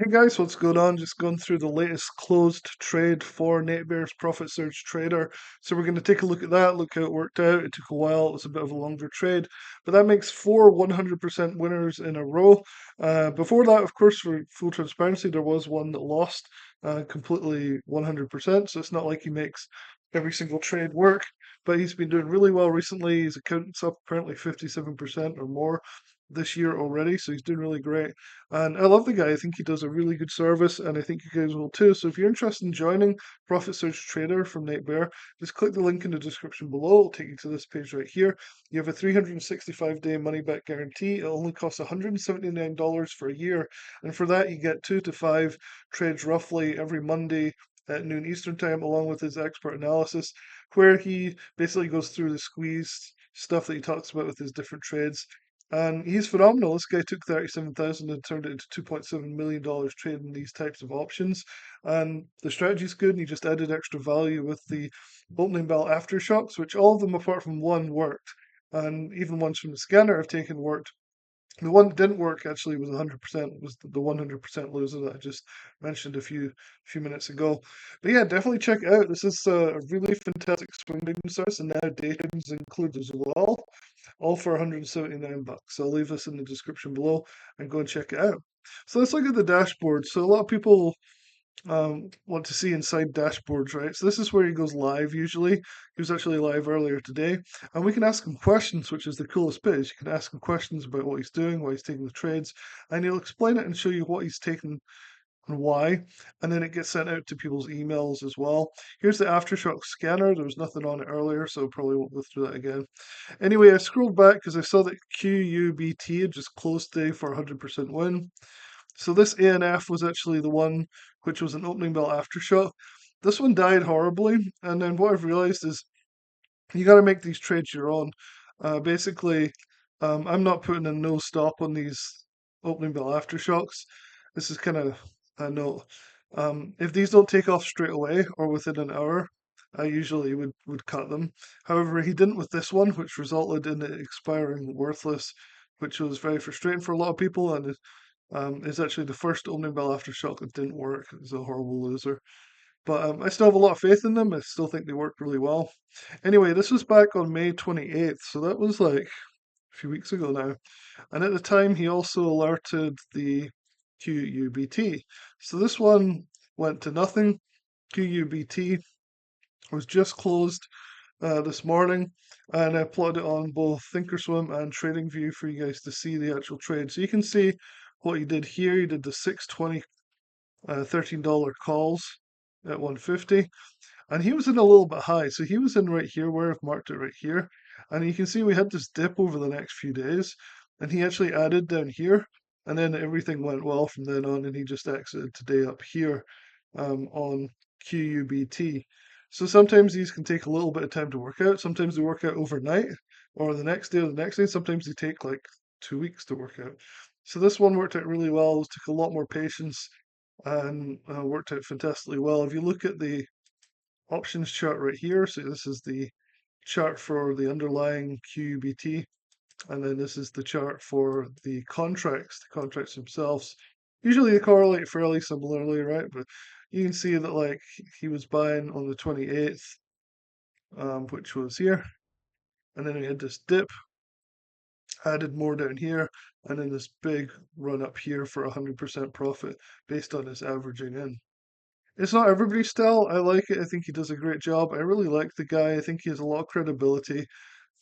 Hey guys, what's going on? Just going through the latest closed trade for NateBear's Profit Surge Trader. So we're going to take a look at that, look how it worked out. It took a while, it was a bit of a longer trade, but that makes four 100% winners in a row. Before that, of course, for full transparency, there was one that lost completely 100%. So it's not like he makes every single trade work, but he's been doing really well recently. His account's up apparently 57% or more this year already, so he's doing really great. And I love the guy. I think he does a really good service, and I think you guys will too. So if you're interested in joining Profit Surge Trader from Nate Bear, just click the link in the description below. It'll take you to this page right here. You have a 365-day money back guarantee. It only costs $179 for a year, and for that you get 2 to 5 trades roughly every Monday at noon Eastern time, along with his expert analysis, where he basically goes through the squeezed stuff that he talks about with his different trades. And he's phenomenal. This guy took 37,000 and turned it into $2.7 million trading these types of options. And the strategy's good, and he just added extra value with the opening bell aftershocks, which all of them apart from one worked. And even ones from the scanner have taken worked. The one that didn't work actually was 100%, was the 100% loser that I just mentioned a few minutes ago. But yeah, definitely check it out. This is a really fantastic swing trading service, and now day trading's included as well, all for 179 bucks. So I'll leave this in the description below and go and check it out. So let's look at the dashboard. So a lot of people want to see inside dashboards, right? So this is where he goes live usually. He was actually live earlier today, and we can ask him questions, which is the coolest bit. Is you can ask him questions about what he's doing, why he's taking the trades, and he'll explain it and show you what he's taking and why, and then it gets sent out to people's emails as well. Here's the Aftershock scanner. There was nothing on it earlier, so probably won't go through that again. Anyway, I scrolled back because I saw that QUBT had just closed today for 100% win. So this ANF was actually the one which was an opening bell aftershock. This one died horribly, and then what I've realized is you got to make these trades your own. Basically, I'm not putting a no stop on these opening bell aftershocks. This is kind of a note. If these don't take off straight away or within an hour, I usually would cut them. However, he didn't with this one, which resulted in it expiring worthless, which was very frustrating for a lot of people, and it's actually the first opening bell aftershock that didn't work. It was a horrible loser. But I still have a lot of faith in them. I still think they worked really well. Anyway, this was back on May 28th, so that was like a few weeks ago now. And at the time, he also alerted the QUBT. So this one went to nothing. QUBT was just closed this morning, and I plotted it on both Thinkorswim and TradingView for you guys to see the actual trade. So you can see what he did here. He did the 620 $13 calls at 150, and he was in a little bit high. So he was in right here where I've marked it right here. And you can see we had this dip over the next few days, and he actually added down here, and then everything went well from then on, and he just exited today up here on QUBT. So sometimes these can take a little bit of time to work out. Sometimes they work out overnight or the next day or the next day. Sometimes they take like 2 weeks to work out. So this one worked out really well. It took a lot more patience and worked out fantastically well. If you look at the options chart right here, so this is the chart for the underlying QUBT, and then this is the chart for the contracts themselves. Usually they correlate fairly similarly, right? But you can see that like he was buying on the 28th, which was here, and then we had this dip, added more down here, and then this big run up here for 100% profit based on his averaging in. It's not everybody's style. I like it. I think he does a great job. I really like the guy. I think he has a lot of credibility.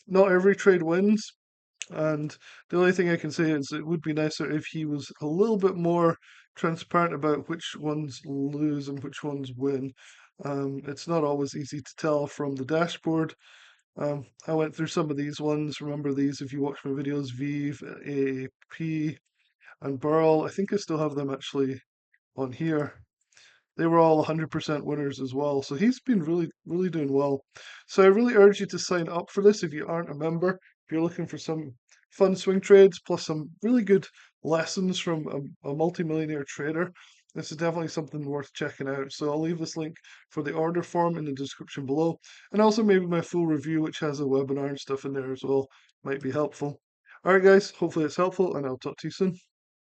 Not every trade wins, and the only thing I can say is it would be nicer if he was a little bit more transparent about which ones lose and which ones win. It's not always easy to tell from the dashboard. I went through some of these ones. Remember these if you watch my videos, Vive, AAP, and Burl. I think I still have them actually on here. They were all 100% winners as well. So he's been really, really doing well. So I really urge you to sign up for this if you aren't a member. If you're looking for some fun swing trades plus some really good lessons from a multimillionaire trader, this is definitely something worth checking out. So I'll leave this link for the order form in the description below. And also maybe my full review, which has a webinar and stuff in there as well, might be helpful. All right, guys, hopefully it's helpful, and I'll talk to you soon.